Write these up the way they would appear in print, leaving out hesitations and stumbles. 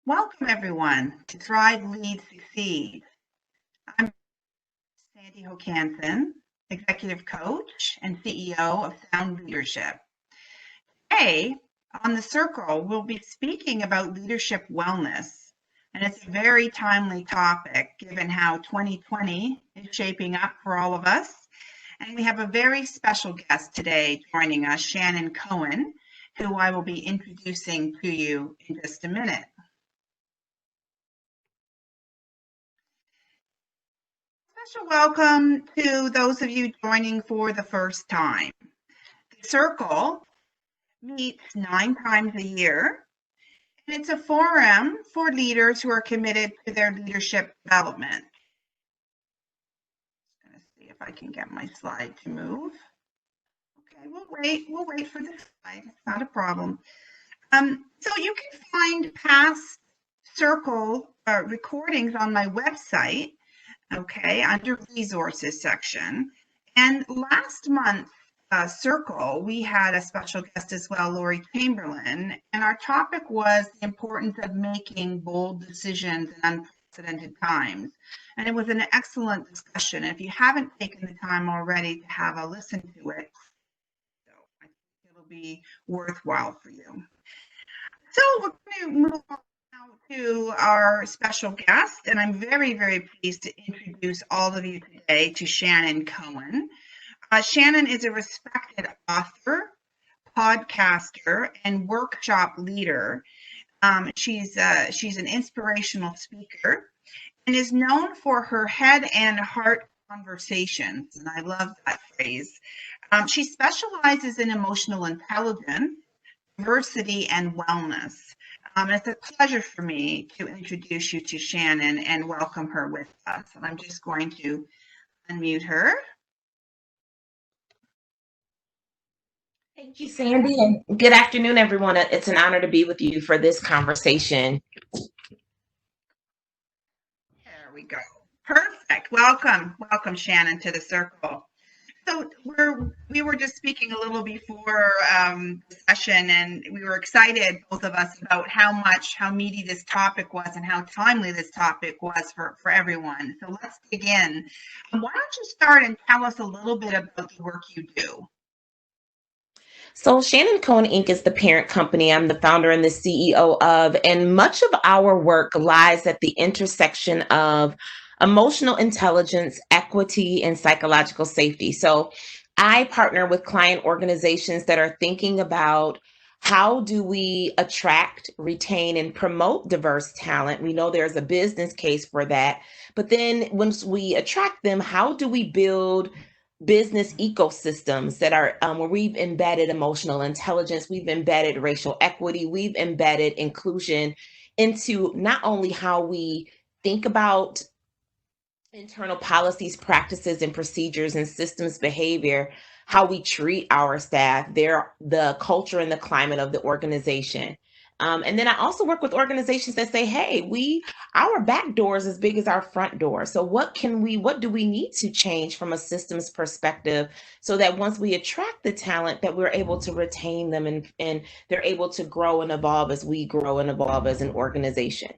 Welcome, everyone, to Thrive, Lead, Succeed. I'm Sandi Hokansson, Executive Coach and CEO of Sound Leadership. Today, on The Circle, we'll be speaking about leadership wellness, and it's a very timely topic given how 2020 is shaping up for all of us. And we have a very special guest today joining us, Shannon Cohen, who I will be introducing to you in just a minute. Special welcome to those of you joining for the first time. The Circle meets 9 times a year, and it's a forum for leaders who are committed to their leadership development. I'm going to see if I can get my slide to move. Okay, we'll wait for the slide. It's not a problem. So you can find past Circle recordings on my website, okay, under resources section. And last month, Circle, we had a special guest as well, Lori Chamberlain, and our topic was the importance of making bold decisions in unprecedented times. And it was an excellent discussion. If you haven't taken the time already to have a listen to it, so I think it'll be worthwhile for you. So we're going to move on now to our special guest, and I'm very, very pleased to introduce all of you today to Shannon Cohen. Shannon is a respected author, podcaster, and workshop leader. She's an inspirational speaker and is known for her head and heart conversations, and I love that phrase. She specializes in emotional intelligence, diversity, and wellness. It's a pleasure for me to introduce you to Shannon and welcome her with us. And I'm just going to unmute her. Thank you, Sandi, and good afternoon, everyone. It's an honor to be with you for this conversation. There we go. Perfect. Welcome, Shannon, to the Circle. So we were just speaking a little before the session, and we were excited, both of us, about how meaty this topic was and how timely this topic was for everyone. So let's dig in. Why don't you start and tell us a little bit about the work you do? So Shannon Cohen Inc. is the parent company I'm the founder and the CEO of, and much of our work lies at the intersection of emotional intelligence, equity, and psychological safety. So I partner with client organizations that are thinking about how do we attract, retain, and promote diverse talent. We know there's a business case for that, but then once we attract them, how do we build business ecosystems that are where we've embedded emotional intelligence, we've embedded racial equity, we've embedded inclusion into not only how we think about internal policies, practices, and procedures and systems behavior, how we treat our staff, the culture and the climate of the organization. And then I also work with organizations that say, hey, our back door is as big as our front door. So what do we need to change from a systems perspective so that once we attract the talent that we're able to retain them and they're able to grow and evolve as we grow and evolve as an organization.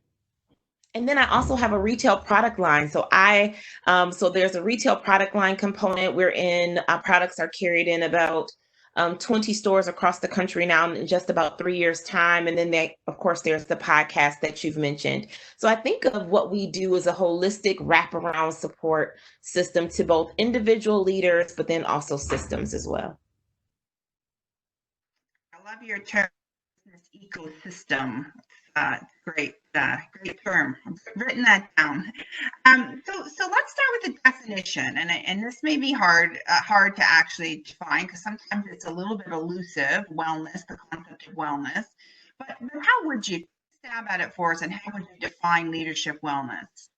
And then I also have a retail product line. So so there's a retail product line component. Our products are carried in about 20 stores across the country now in just about 3 years' time. And then of course, there's the podcast that you've mentioned. So I think of what we do as a holistic wraparound support system to both individual leaders, but then also systems as well. I love your term, business ecosystem. Great term. I've written that down. So let's start with the definition, and this may be hard to actually define because sometimes it's a little bit elusive. Wellness, the concept of wellness, but how would you stab at it for us, and how would you define leadership wellness?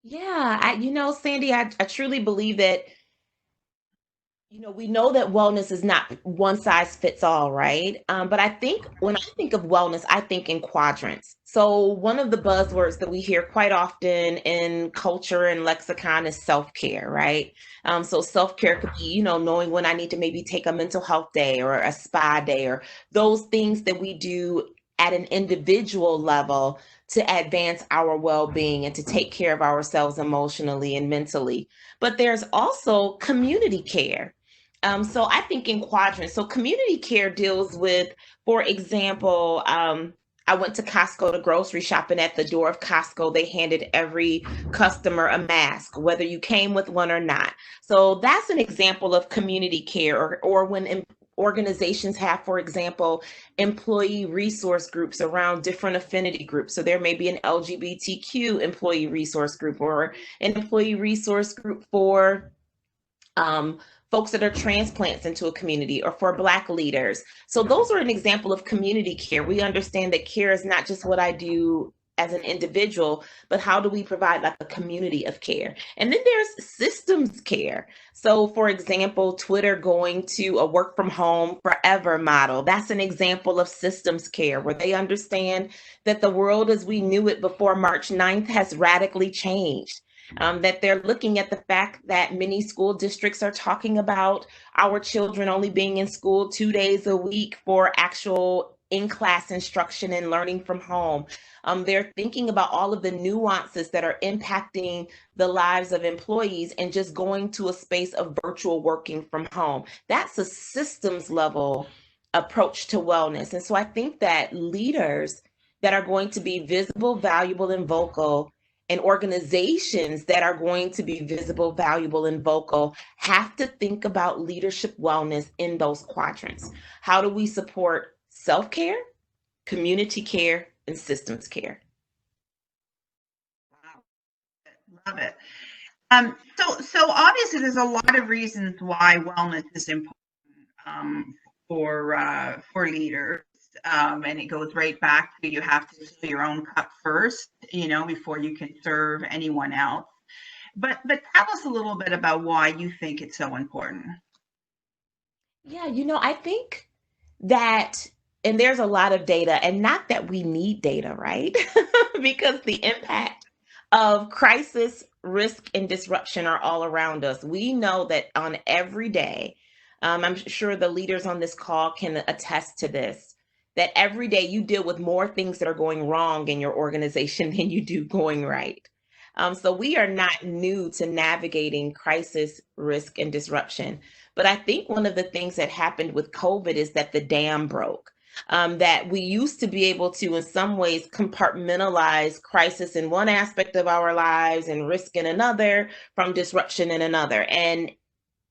Yeah, Sandi, I truly believe that. We know that wellness is not one size fits all, right? But I think when I think of wellness, I think in quadrants. So one of the buzzwords that we hear quite often in culture and lexicon is self-care, right? So self-care could be, knowing when I need to maybe take a mental health day or a spa day or those things that we do at an individual level to advance our well-being and to take care of ourselves emotionally and mentally. But there's also community care. So I think in quadrants. So community care deals with, for example, I went to Costco to grocery shop, and at the door of Costco, they handed every customer a mask, whether you came with one or not. So that's an example of community care, or when organizations have, for example, employee resource groups around different affinity groups. So there may be an LGBTQ employee resource group, or an employee resource group for folks that are transplants into a community, or for Black leaders. So those are an example of community care. We understand that care is not just what I do as an individual, but how do we provide like a community of care? And then there's systems care. So for example, Twitter going to a work from home forever model. That's an example of systems care, where they understand that the world as we knew it before March 9th has radically changed. That they're looking at the fact that many school districts are talking about our children only being in school 2 days a week for actual in-class instruction and learning from home. They're thinking about all of the nuances that are impacting the lives of employees and just going to a space of virtual working from home. That's a systems level approach to wellness. And so I think that leaders that are going to be visible, valuable, and vocal, and organizations that are going to be visible, valuable, and vocal have to think about leadership wellness in those quadrants. How do we support self-care, community care, and systems care? Wow, love it. So obviously there's a lot of reasons why wellness is important for leaders. And it goes right back to, you have to fill your own cup first, before you can serve anyone else. But tell us a little bit about why you think it's so important. Yeah, I think that, and there's a lot of data, and not that we need data, right? Because the impact of crisis, risk, and disruption are all around us. We know that on every day, I'm sure the leaders on this call can attest to this, that every day you deal with more things that are going wrong in your organization than you do going right. So we are not new to navigating crisis, risk, and disruption. But I think one of the things that happened with COVID is that the dam broke. That we used to be able to, in some ways, compartmentalize crisis in one aspect of our lives and risk in another, from disruption in another. And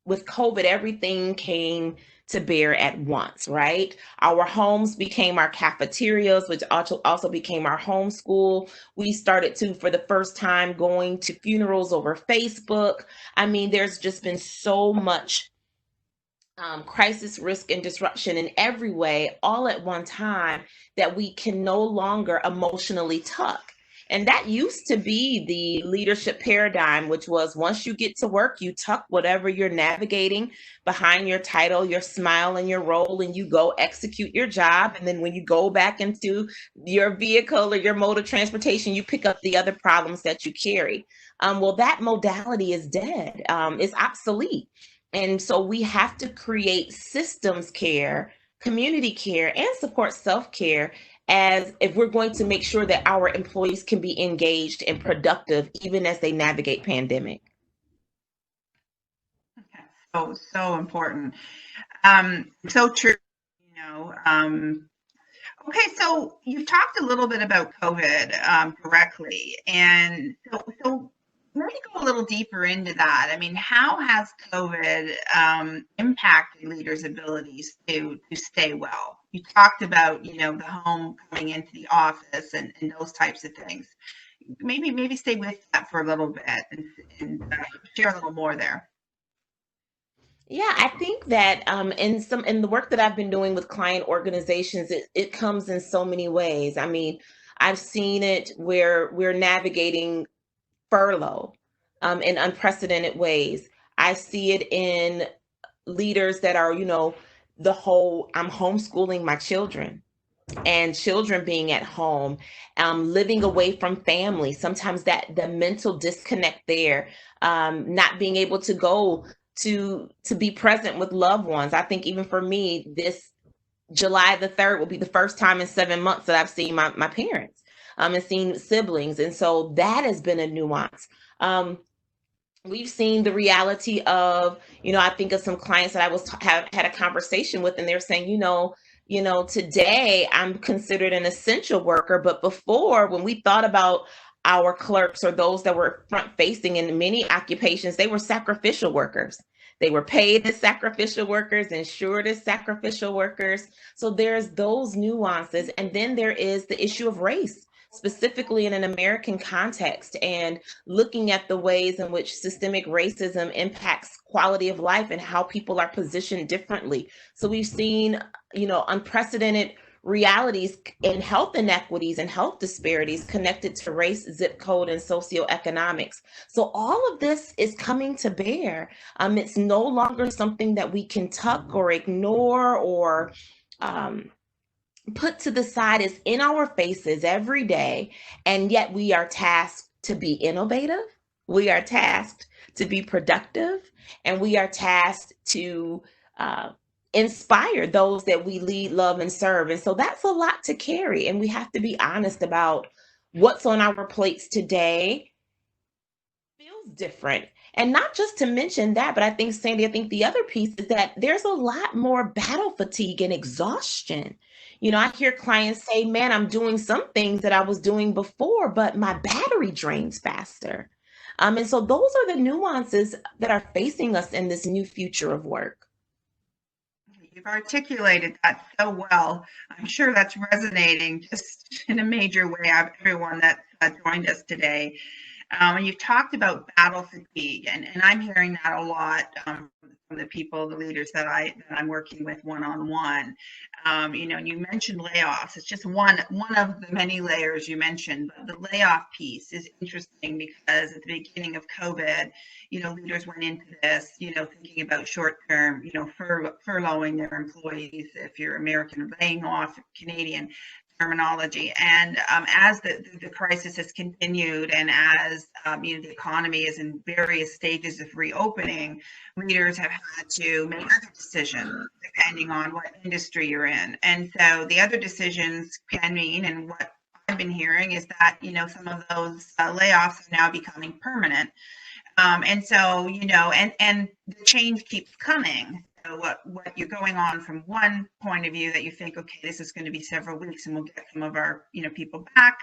with COVID, everything came to bear at once, right? Our homes became our cafeterias, which also became our homeschool. We started to, for the first time, going to funerals over Facebook. I mean, there's just been so much crisis, risk, and disruption in every way, all at one time, that we can no longer emotionally tuck. And that used to be the leadership paradigm, which was, once you get to work, you tuck whatever you're navigating behind your title, your smile, and your role, and you go execute your job. And then when you go back into your vehicle or your mode of transportation, you pick up the other problems that you carry. Well, that modality is dead. It's obsolete. And so we have to create systems care, community care, and support self-care, as if we're going to make sure that our employees can be engaged and productive even as they navigate pandemic. Okay. So important. So true. Okay, so you've talked a little bit about COVID directly, and so let me go a little deeper into that. I mean, how has COVID impacted leaders' abilities to stay well? You talked about, the home coming into the office and those types of things. Maybe stay with that for a little bit and share a little more there. Yeah, I think that in the work that I've been doing with client organizations, it comes in so many ways. I mean, I've seen it where we're navigating furlough in unprecedented ways. I see it in leaders that are, the whole, I'm homeschooling my children, and children being at home, living away from family. Sometimes that the mental disconnect there, not being able to go to be present with loved ones. I think even for me, this July the 3rd will be the first time in 7 months that I've seen my parents, and seen siblings. And so that has been a nuance. We've seen the reality of, I think of some clients that have had a conversation with, and they're saying, today I'm considered an essential worker, but before, when we thought about our clerks or those that were front facing in many occupations, they were sacrificial workers. They were paid as sacrificial workers, insured as sacrificial workers. So there's those nuances. And then there is the issue of race, specifically in an American context, and looking at the ways in which systemic racism impacts quality of life and how people are positioned differently. So we've seen, unprecedented realities in health inequities and health disparities connected to race, zip code, and socioeconomics. So all of this is coming to bear. It's no longer something that we can tuck or ignore or put to the side. Is in our faces every day, and yet we are tasked to be innovative, we are tasked to be productive, and we are tasked to inspire those that we lead, love, and serve. And so that's a lot to carry, and we have to be honest about what's on our plates today feels different. And not just to mention that, but I think, Sandi, I think the other piece is that there's a lot more battle fatigue and exhaustion. I hear clients say, man, I'm doing some things that I was doing before, but my battery drains faster. And so those are the nuances that are facing us in this new future of work. You've articulated that so well. I'm sure that's resonating just in a major way of everyone that joined us today. And you've talked about battle fatigue, and I'm hearing that a lot from the people, the leaders that I'm working with one-on-one. You mentioned layoffs. It's just one of the many layers you mentioned. But the layoff piece is interesting because at the beginning of COVID, leaders went into this, thinking about short-term, furloughing their employees. If you're American, or laying off Canadian terminology. And as the crisis has continued, and as the economy is in various stages of reopening, leaders have had to make other decisions depending on what industry you're in. And so the other decisions can mean, and what I've been hearing is that some of those layoffs are now becoming permanent. And so and the change keeps coming. What you're going on from one point of view that you think, okay, this is going to be several weeks and we'll get some of our people back,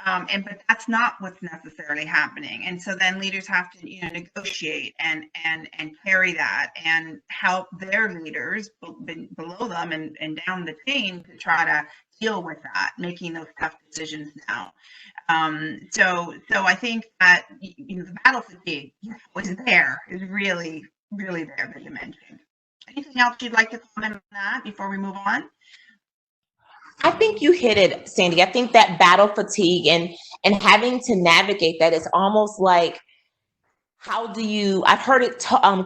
but that's not what's necessarily happening. And so then leaders have to negotiate and carry that and help their leaders below them and down the chain to try to deal with that, making those tough decisions now. So I think that the battle fatigue was there, is really there that you mentioned. Anything else you'd like to comment on that before we move on? I think you hit it, Sandi. I think that battle fatigue and having to navigate that is almost like, I've heard it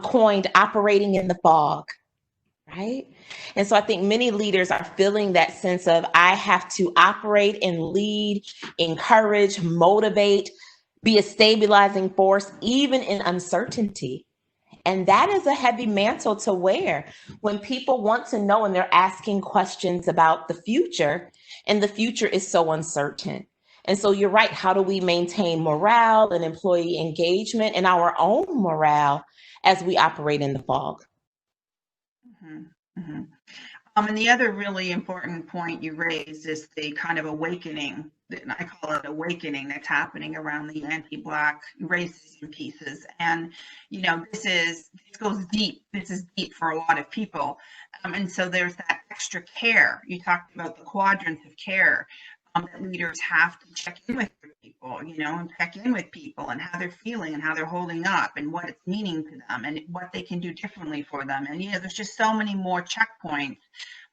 coined operating in the fog, right? And so I think many leaders are feeling that sense of, I have to operate and lead, encourage, motivate, be a stabilizing force, even in uncertainty. And that is a heavy mantle to wear when people want to know and they're asking questions about the future, and the future is so uncertain. And so you're right. How do we maintain morale and employee engagement and our own morale as we operate in the fog? Mm-hmm. Mm-hmm. And the other really important point you raised is the kind of awakening, I call it awakening, that's happening around the anti-Black racism pieces. And, this goes deep. This is deep for a lot of people. And so there's that extra care. You talked about the quadrants of care that leaders have to check in with people, and check in with people and how they're feeling and how they're holding up and what it's meaning to them and what they can do differently for them. And, there's just so many more checkpoints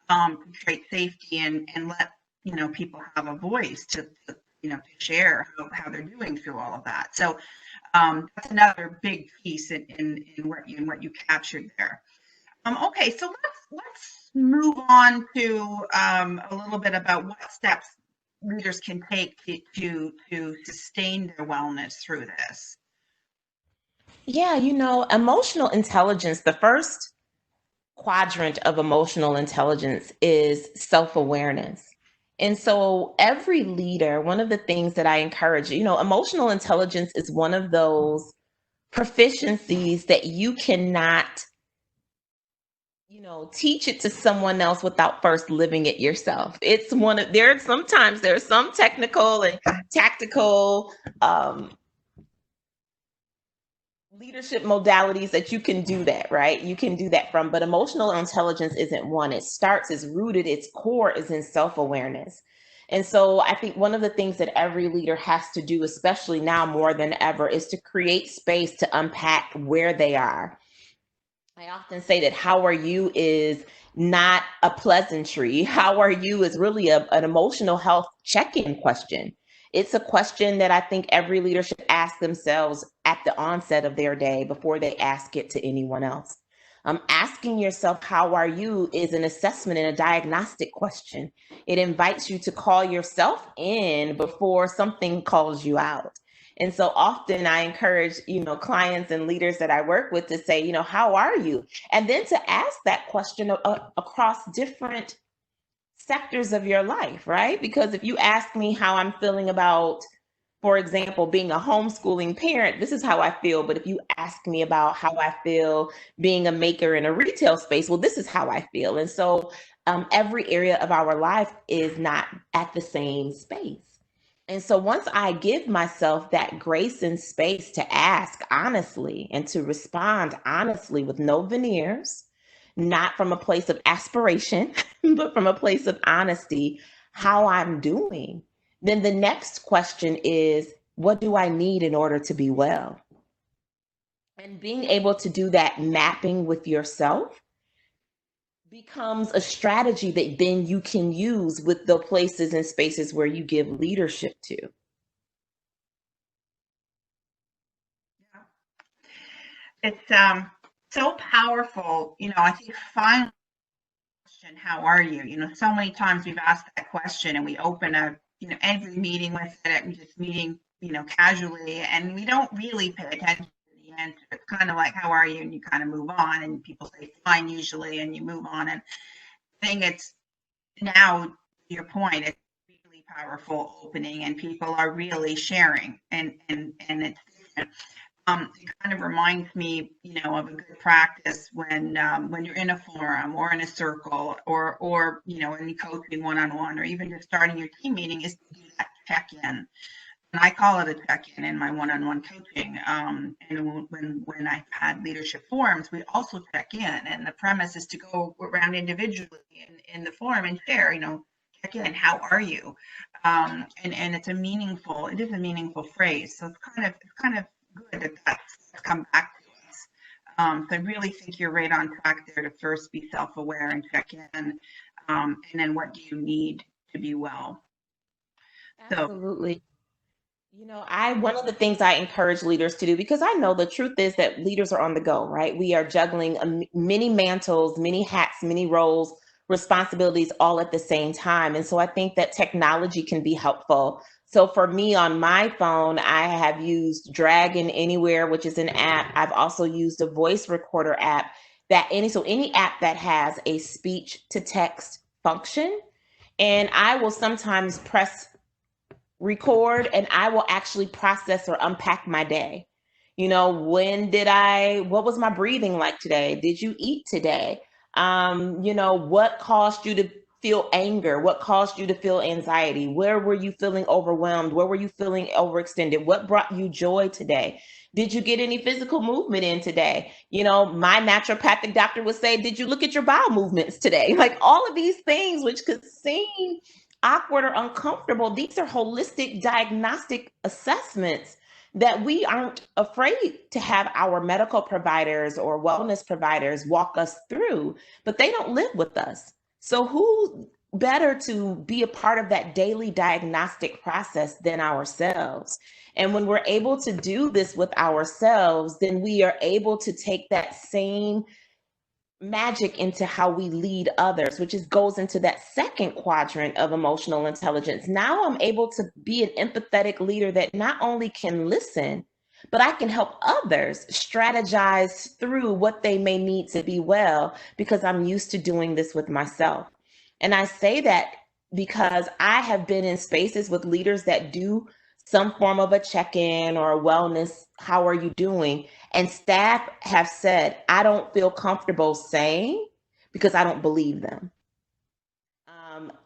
to create safety and let, people have a voice to share how they're doing through all of that. So that's another big piece in what you captured there. Okay, so let's move on to a little bit about what steps leaders can take to sustain their wellness through this. Yeah, emotional intelligence, the first quadrant of emotional intelligence is self-awareness. And so every leader, one of the things that I encourage, emotional intelligence is one of those proficiencies that you cannot, teach it to someone else without first living it yourself. It's sometimes there's some technical and tactical leadership modalities that you can do that, right? You can do that from, but emotional intelligence isn't one. It's rooted, its core is in self-awareness. And so I think one of the things that every leader has to do, especially now more than ever, is to create space to unpack where they are. I often say that how are you is not a pleasantry. How are you is really an emotional health check-in question. It's a question that I think every leader should ask themselves at the onset of their day before they ask it to anyone else. Asking yourself, how are you, is an assessment and a diagnostic question. It invites you to call yourself in before something calls you out. And so often I encourage, clients and leaders that I work with to say, how are you? And then to ask that question across different sectors of your life, right? Because if you ask me how I'm feeling about, for example, being a homeschooling parent, this is how I feel. But if you ask me about how I feel being a maker in a retail space, well, this is how I feel. And so every area of our life is not at the same space. And so once I give myself that grace and space to ask honestly and to respond honestly with no veneers, not from a place of aspiration, but from a place of honesty, how I'm doing, then the next question is, what do I need in order to be well? And being able to do that mapping with yourself becomes a strategy that then you can use with the places and spaces where you give leadership to. It's so powerful. I think finally, how are you? So many times we've asked that question and we open every meeting with it, and just meeting, casually, and we don't really pay attention to the answer. It's kind of like, how are you? And you kind of move on, and people say fine usually, and you move on. And I think it's now, to your point, it's really powerful opening, and people are really sharing, and it's different. It kind of reminds me, of a good practice when you're in a forum or in a circle or in coaching one-on-one, or even just starting your team meeting, is to do that check-in. And I call it a check-in in my one-on-one coaching. And when I've had leadership forums, we also check in, and the premise is to go around individually in the forum and share, check in, how are you? And it is a meaningful phrase. So it's kind of good that that's come back to us. So I really think you're right on track there to first be self-aware and check in, and then what do you need to be well? Absolutely. One of the things I encourage leaders to do, because I know the truth is that leaders are on the go, right? We are juggling many mantles, many hats, many roles, responsibilities all at the same time. And so I think that technology can be helpful. So for me on my phone, I have used Dragon Anywhere, which is an app. I've also used a voice recorder app any app that has a speech to text function. And I will sometimes press record and I will actually process or unpack my day. What was my breathing like today? Did you eat today? What caused you to feel anger? What caused you to feel anxiety? Where were you feeling overwhelmed? Where were you feeling overextended? What brought you joy today? Did you get any physical movement in today? My naturopathic doctor would say, did you look at your bowel movements today? Like all of these things, which could seem awkward or uncomfortable, these are holistic diagnostic assessments that we aren't afraid to have our medical providers or wellness providers walk us through, but they don't live with us. So who better to be a part of that daily diagnostic process than ourselves? And when we're able to do this with ourselves, then we are able to take that same magic into how we lead others, which goes into that second quadrant of emotional intelligence. Now I'm able to be an empathetic leader that not only can listen, but I can help others strategize through what they may need to be well because I'm used to doing this with myself. And I say that because I have been in spaces with leaders that do some form of a check-in or a wellness, how are you doing? And staff have said, I don't feel comfortable saying because I don't believe them.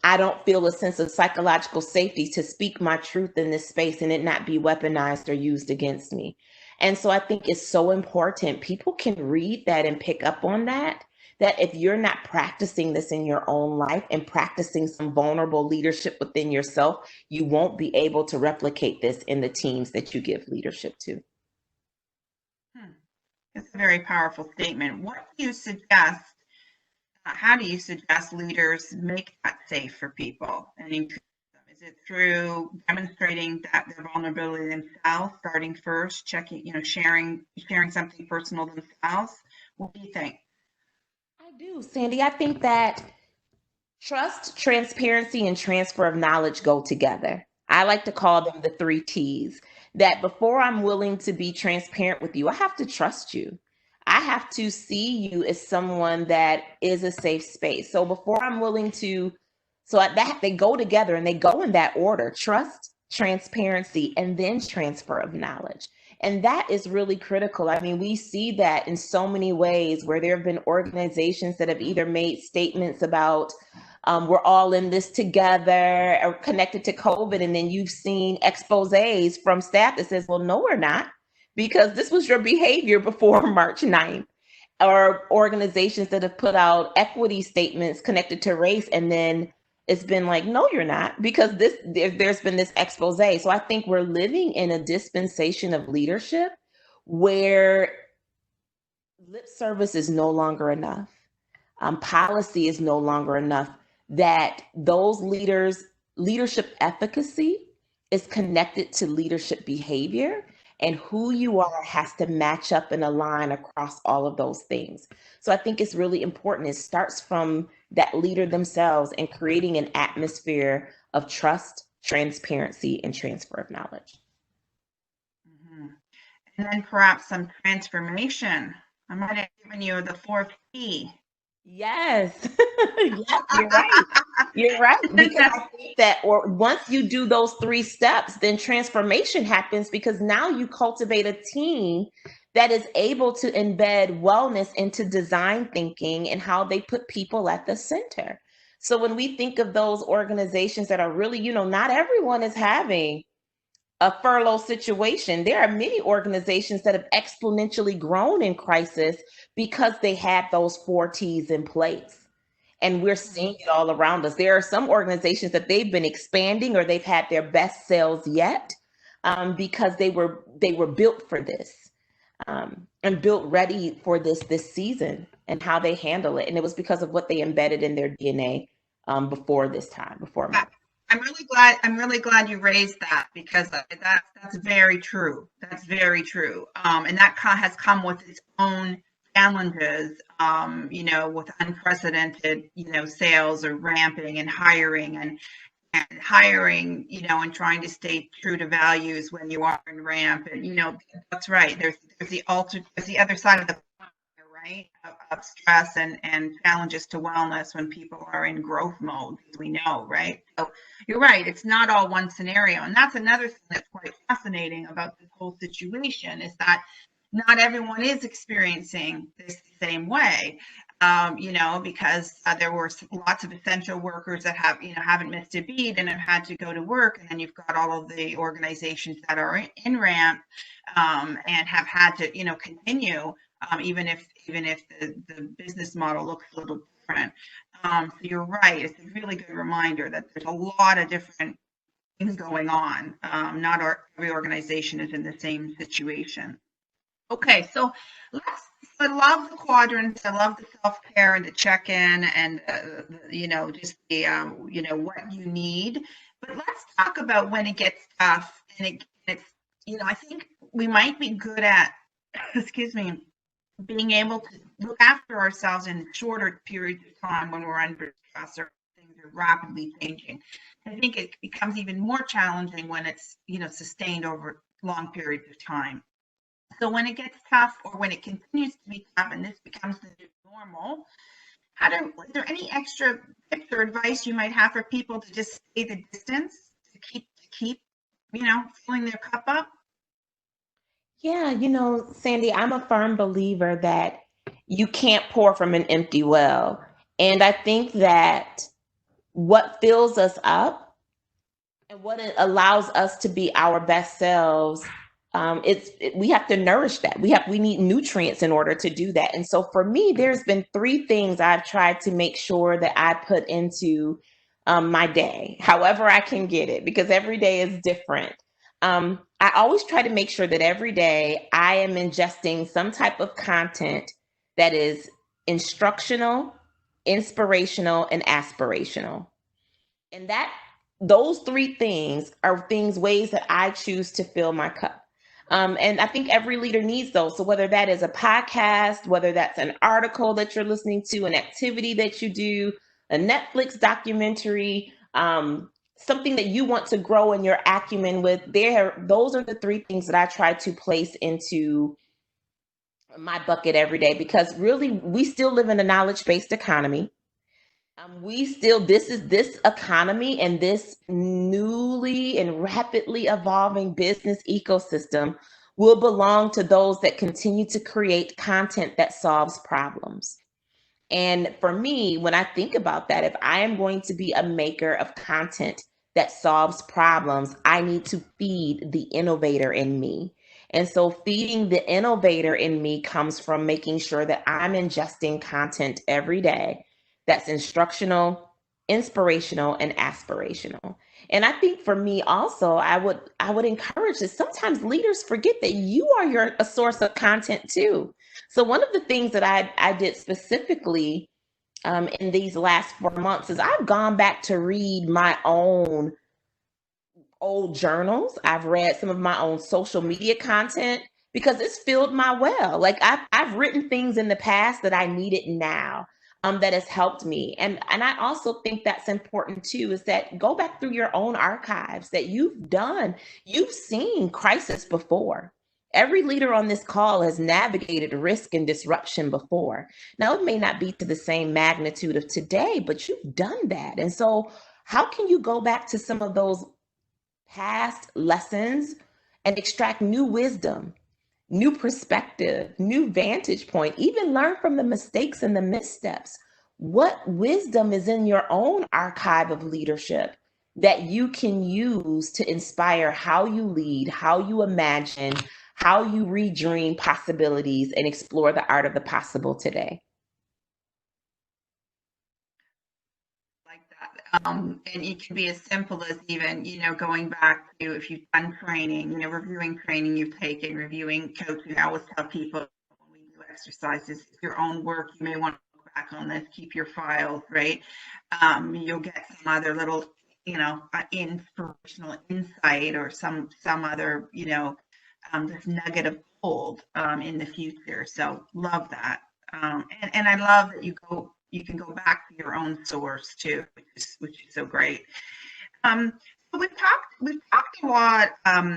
I don't feel a sense of psychological safety to speak my truth in this space and it not be weaponized or used against me. And so I think it's so important. People can read that and pick up on that, that if you're not practicing this in your own life and practicing some vulnerable leadership within yourself, you won't be able to replicate this in the teams that you give leadership to. It's a very powerful statement. What do you suggest? How do you suggest leaders make that safe for people and increase them? Is it through demonstrating that their vulnerability themselves, starting first, checking, sharing something personal themselves? What do you think? I do, Sandy. I think that trust, transparency, and transfer of knowledge go together. I like to call them the 3 T's. That before I'm willing to be transparent with you, I have to trust you. I have to see you as someone that is a safe space. So before I'm willing to, so that they go together and they go in that order: trust, transparency, and then transfer of knowledge. And that is really critical. I mean, we see that in so many ways where there have been organizations that have either made statements about we're all in this together or connected to COVID. And then you've seen exposés from staff that says, well, no, we're not, because this was your behavior before March 9th. Or organizations that have put out equity statements connected to race, and then it's been like, no, you're not, because there's been this expose. So I think we're living in a dispensation of leadership where lip service is no longer enough. Policy is no longer enough. That those leadership efficacy is connected to leadership behavior, and who you are has to match up and align across all of those things. So I think it's really important. It starts from that leader themselves and creating an atmosphere of trust, transparency, and transfer of knowledge. Mm-hmm. And then perhaps some transformation. I might have given you the 4th P. Yes. Yes, you're right. You're right. Because I think that, or once you do those 3 steps, then transformation happens, because now you cultivate a team that is able to embed wellness into design thinking and how they put people at the center. So when we think of those organizations that are really, not everyone is having a furlough situation. There are many organizations that have exponentially grown in crisis because they had those 4 T's in place. And we're seeing it all around us. There are some organizations that they've been expanding or they've had their best sales yet because they were built for this and built ready for this season and how they handle it. And it was because of what they embedded in their DNA before this time, before March. I'm really glad you raised that, because that's very true. That's very true. And that has come with its own challenges, with unprecedented, sales or ramping and hiring and hiring, and trying to stay true to values when you are in ramp. And, that's right. There's the other side of the right, of stress and challenges to wellness when people are in growth mode, as we know, right? So you're right, it's not all one scenario. And that's another thing that's quite fascinating about this whole situation, is that not everyone is experiencing this the same way. Because there were lots of essential workers that haven't missed a beat and have had to go to work. And then you've got all of the organizations that are in ramp and have had to, continue, even if the business model looks a little different. So you're right. It's a really good reminder that there's a lot of different things going on. Not every organization is in the same situation. Okay, so I love the quadrants. I love the self-care and the check-in and, just the, what you need. But let's talk about when it gets tough. And it's, I think we might be good at, excuse me, being able to look after ourselves in shorter periods of time when we're under stress or things are rapidly changing. I think it becomes even more challenging when it's, sustained over long periods of time. So when it gets tough, or when it continues to be tough and this becomes the new normal, is there any extra tips or advice you might have for people to just stay the distance, to keep, filling their cup up? Yeah, Sandy, I'm a firm believer that you can't pour from an empty well. And I think that what fills us up and what it allows us to be our best selves, we have to nourish that. We need nutrients in order to do that. And so for me, there's been three things I've tried to make sure that I put into my day, however I can get it, because every day is different. I always try to make sure that every day I am ingesting some type of content that is instructional, inspirational, and aspirational. And those three things are ways that I choose to fill my cup. And I think every leader needs those. So whether that is a podcast, whether that's an article that you're listening to, an activity that you do, a Netflix documentary, something that you want to grow in your acumen with, those are the three things that I try to place into my bucket every day, because really we still live in a knowledge-based economy. This economy and this newly and rapidly evolving business ecosystem will belong to those that continue to create content that solves problems. And for me, when I think about that, if I am going to be a maker of content that solves problems, I need to feed the innovator in me. And so feeding the innovator in me comes from making sure that I'm ingesting content every day that's instructional, inspirational, and aspirational. And I think for me also, I would encourage this. Sometimes leaders forget that you are a source of content too. So one of the things that I did specifically in these last 4 months is I've gone back to read my own old journals. I've read some of my own social media content because it's filled my well. Like I've written things in the past that I need it now. That has helped me. And I also think that's important too, is that go back through your own archives that you've done. You've seen crisis before. Every leader on this call has navigated risk and disruption before. Now, it may not be to the same magnitude of today, but you've done that. And so how can you go back to some of those past lessons and extract new wisdom, new perspective, new vantage point, even learn from the mistakes and the missteps? What wisdom is in your own archive of leadership that you can use to inspire how you lead, how you imagine, how you redream possibilities and explore the art of the possible today? And it can be as simple as even, going back to, if you've done training, reviewing training you've taken, reviewing coaching. I always tell people when we do exercises, it's your own work. You may want to look back on this, keep your files, right? You'll get some other little, inspirational insight or some other, this nugget of gold in the future. So love that. And I love that you can go back to your own source too, which is so great. So we've talked a lot, about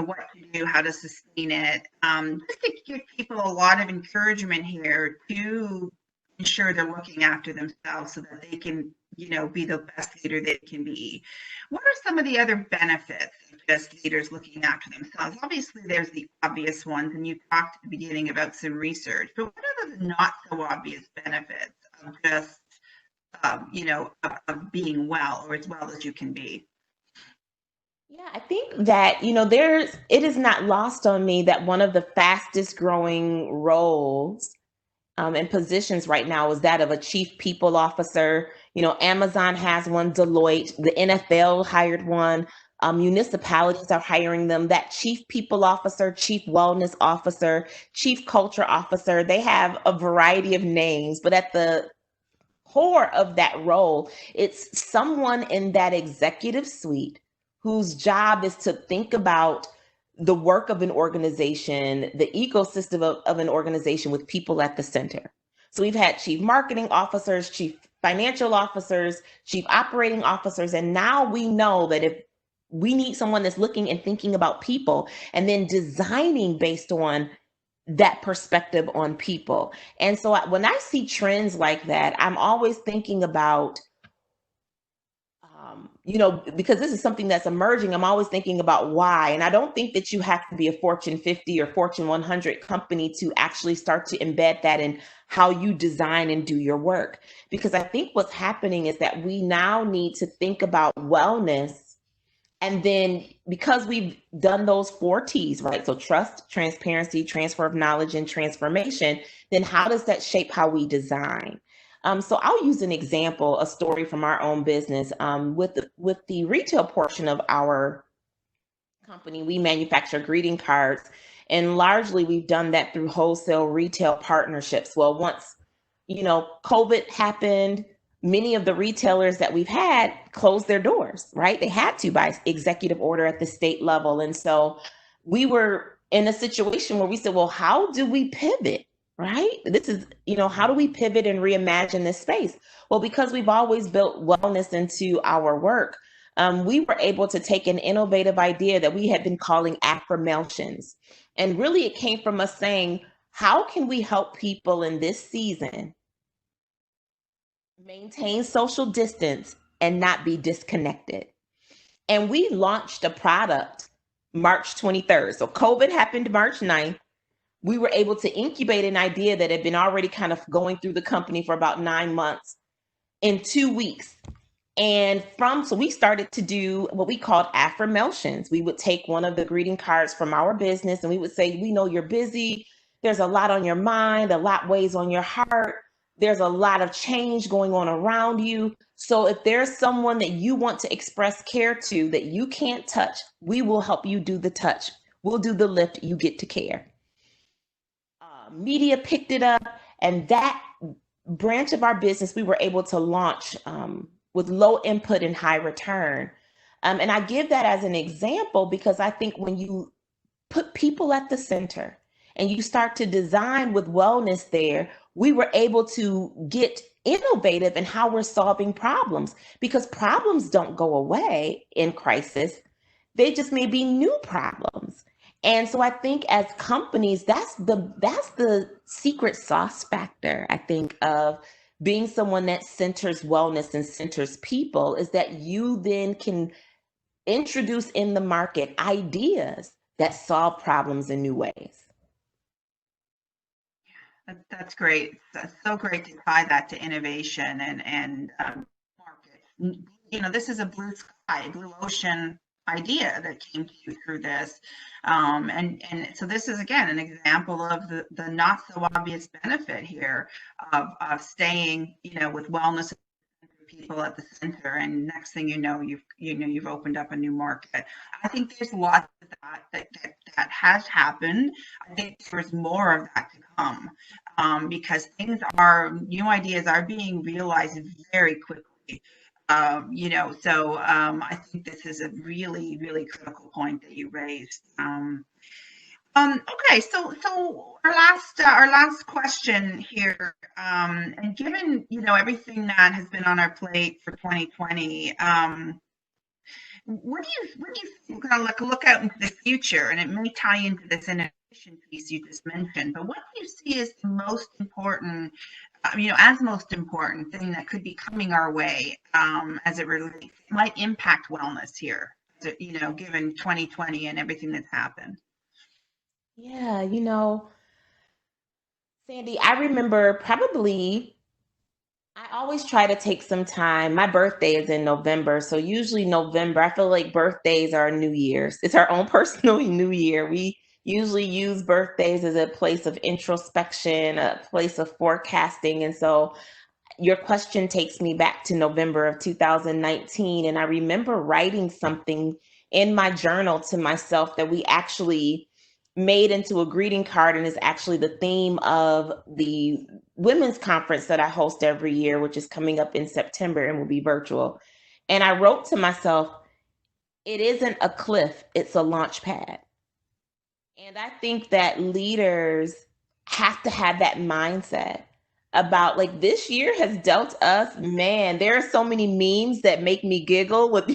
what to do, how to sustain it. Just to give people a lot of encouragement here to ensure they're looking after themselves so that they can, be the best leader they can be. What are some of the other benefits of just leaders looking after themselves? Obviously, there's the obvious ones, and you talked at the beginning about some research, but what are the not so obvious benefits of just, of being well, or as well as you can be? Yeah, I think that, it is not lost on me that one of the fastest growing roles and positions right now is that of a chief people officer. Amazon has one, Deloitte, the NFL hired one, municipalities are hiring them. That chief people officer, chief wellness officer, chief culture officer, they have a variety of names, but at the core of that role, it's someone in that executive suite whose job is to think about the work of an organization, the ecosystem of an organization with people at the center. So we've had chief marketing officers, chief financial officers, chief operating officers, and now we know that if we need someone that's looking and thinking about people and then designing based on that perspective on people. And so when I see trends like that, I'm always thinking about, because this is something that's emerging, I'm always thinking about why. And I don't think that you have to be a Fortune 50 or Fortune 100 company to actually start to embed that in how you design and do your work. Because I think what's happening is that we now need to think about wellness. And then because we've done those 4 T's, right? So trust, transparency, transfer of knowledge, and transformation, then how does that shape how we design? So I'll use an example, a story from our own business. With the retail portion of our company, we manufacture greeting cards, and largely we've done that through wholesale retail partnerships. Well, once COVID happened, many of the retailers that we've had closed their doors, right? They had to by executive order at the state level. And so we were in a situation where we said, well, how do we pivot? Right? This is, how do we pivot and reimagine this space? Well, because we've always built wellness into our work, we were able to take an innovative idea that we had been calling affirmations. And really, it came from us saying, how can we help people in this season maintain social distance and not be disconnected? And we launched a product March 23rd. So COVID happened March 9th. We were able to incubate an idea that had been already kind of going through the company for about 9 months in 2 weeks. And so we started to do what we called affirmations. We would take one of the greeting cards from our business and we would say, we know you're busy. There's a lot on your mind, a lot weighs on your heart. There's a lot of change going on around you. So if there's someone that you want to express care to that you can't touch, we will help you do the touch. We'll do the lift, you get to care. Media picked it up, and that branch of our business we were able to launch with low input and high return. And I give that as an example because I think when you put people at the center and you start to design with wellness there, we were able to get innovative in how we're solving problems, because problems don't go away in crisis. They just may be new problems. And so I think as companies, that's the secret sauce factor, I think, of being someone that centers wellness and centers people, is that you then can introduce in the market ideas that solve problems in new ways. That's great. That's so great to tie that to innovation and market. This is a blue sky, blue ocean idea that came to you through this. And so this is, again, an example of the not so obvious benefit here of staying, with wellness people at the center, and next thing you've opened up a new market. I think there's lots of that has happened. I think there's more of that to come, because new ideas are being realized very quickly. So I think this is a really, really critical point that you raised. Okay, so our last question here, and given everything that has been on our plate for 2020, what do you think? We're gonna look out into the future, and it may tie into this innovation piece you just mentioned. But what do you see as the most important, most important thing that could be coming our way, as it really might impact wellness here, given 2020 and everything that's happened? Yeah, Sandi, I remember I always try to take some time. My birthday is in November. So usually November, I feel like birthdays are New Year's. It's our own personal New Year. We usually use birthdays as a place of introspection, a place of forecasting. And so your question takes me back to November of 2019. And I remember writing something in my journal to myself that we actually made into a greeting card, and is actually the theme of the women's conference that I host every year, which is coming up in September and will be virtual. And I wrote to myself, it isn't a cliff, it's a launch pad. And I think that leaders have to have that mindset about, like, this year has dealt us, man, there are so many memes that make me giggle with,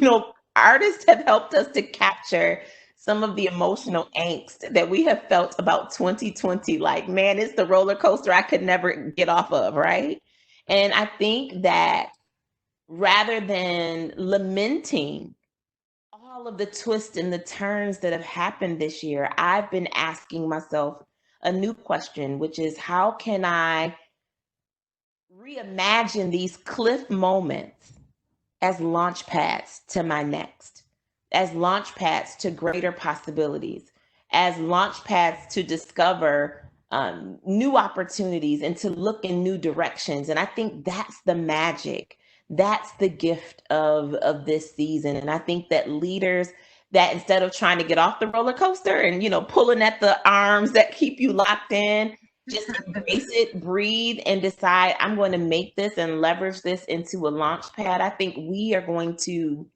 artists have helped us to capture some of the emotional angst that we have felt about 2020. Like, man, it's the roller coaster I could never get off of, right? And I think that rather than lamenting all of the twists and the turns that have happened this year, I've been asking myself a new question, which is how can I reimagine these cliff moments as launch pads to my next, as launch pads to greater possibilities, as launch pads to discover new opportunities and to look in new directions. And I think that's the magic. That's the gift of this season. And I think that leaders that instead of trying to get off the roller coaster and, pulling at the arms that keep you locked in, just embrace it, breathe, and decide, I'm going to make this and leverage this into a launch pad. I think we are going to,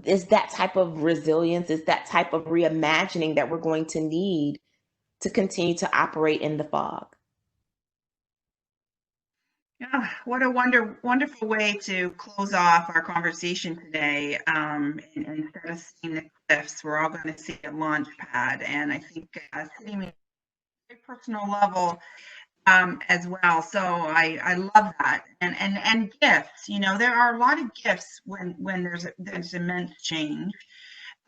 is that type of resilience, is that type of reimagining that we're going to need to continue to operate in the fog. Yeah, what a wonderful way to close off our conversation today. And instead of seeing the cliffs, we're all going to see a launch pad. And I think sitting at a personal level as well. So I love that. And gifts, there are a lot of gifts when there's immense change.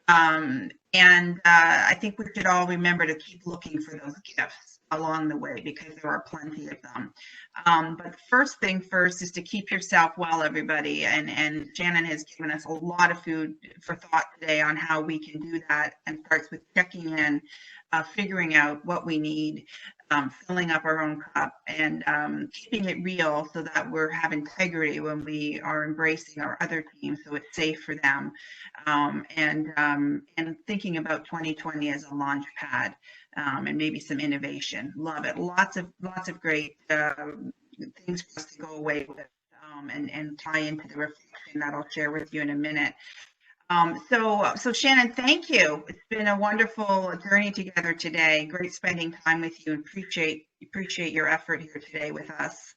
And I think we should all remember to keep looking for those gifts along the way because there are plenty of them. But first thing first is to keep yourself well, everybody. And Shannon has given us a lot of food for thought today on how we can do that, and starts with checking in, figuring out what we need, filling up our own cup, and keeping it real so that we have integrity when we are embracing our other teams, so it's safe for them, and thinking about 2020 as a launch pad, and maybe some innovation. Love it. Lots of great things for us to go away with, and tie into the reflection that I'll share with you in a minute. So Shannon, thank you. It's been a wonderful journey together today. Great spending time with you, and appreciate your effort here today with us.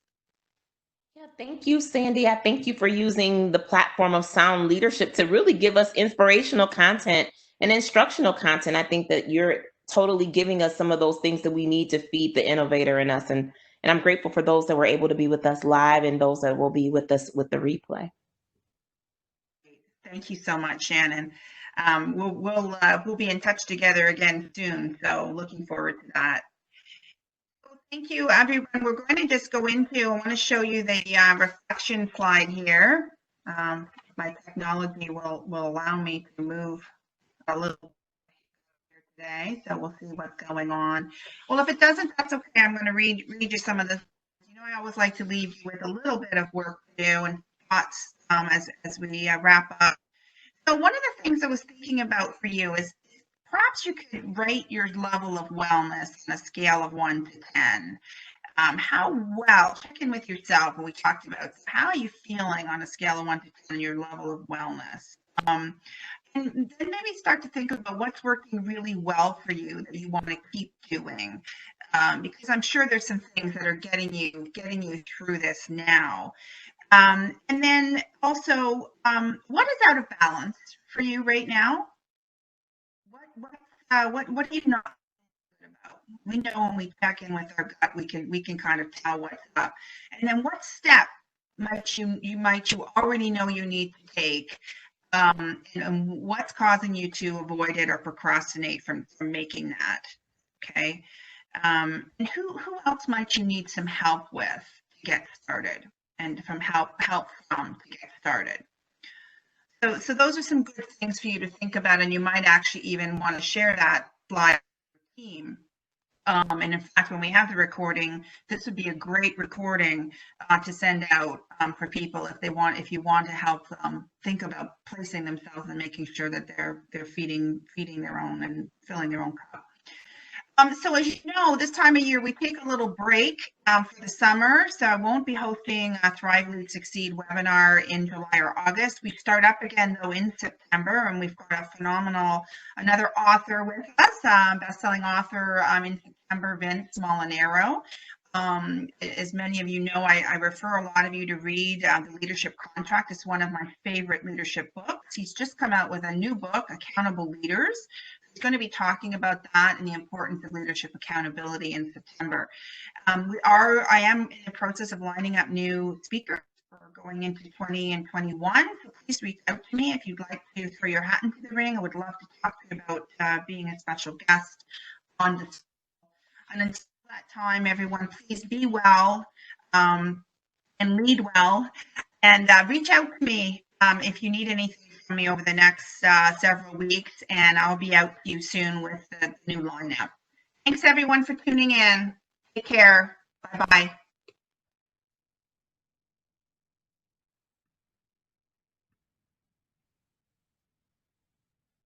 Yeah, thank you, Sandi. I thank you for using the platform of Sound Leadership to really give us inspirational content and instructional content. I think that you're totally giving us some of those things that we need to feed the innovator in us. And I'm grateful for those that were able to be with us live and those that will be with us with the replay. Thank you so much, Shannon. We'll be in touch together again soon. So looking forward to that. Thank you, everyone. We're going to just go into, I want to show you the reflection slide here. My technology will allow me to move a little here today, so we'll see what's going on. Well, if it doesn't, that's okay. I'm going to read you some of the, I always like to leave you with a little bit of work to do and thoughts as we wrap up. So one of the things I was thinking about for you is perhaps you could rate your level of wellness on a scale of 1 to 10. How well, check in with yourself, and we talked about how are you feeling on a scale of 1 to 10, your level of wellness. And then maybe start to think about what's working really well for you that you want to keep doing. Because I'm sure there's some things that are getting you through this now. And then also, what is out of balance for you right now? What are you not good about? We know when we check in with our gut, we can kind of tell what's up. And then what step might you already know you need to take, and what's causing you to avoid it or procrastinate from making that? Okay. And who else might you need some help with to get started, and from help from to get started? So those are some good things for you to think about, and you might actually even want to share that slide with your team. And in fact, when we have the recording, this would be a great recording to send out for people if you want to help them think about placing themselves and making sure that they're feeding their own and filling their own cup. So as you know, this time of year, we take a little break for the summer. So I won't be hosting a Thrive Lead Succeed webinar in July or August. We start up again, though, in September, and we've got another author with us, best-selling author in September, Vince Molinaro. As many of you know, I refer a lot of you to read The Leadership Contract. It's one of my favorite leadership books. He's just come out with a new book, Accountable Leaders. He's going to be talking about that and the importance of leadership accountability in September. I am in the process of lining up new speakers for going into 20 and 21. So please reach out to me if you'd like to throw your hat into the ring. I would love to talk to you about being a special guest on this. And until that time, everyone, please be well and lead well. And reach out to me if you need anything from me over the next several weeks, and I'll be out to you soon with the new lineup. Thanks, everyone, for tuning in. Take care. Bye-bye.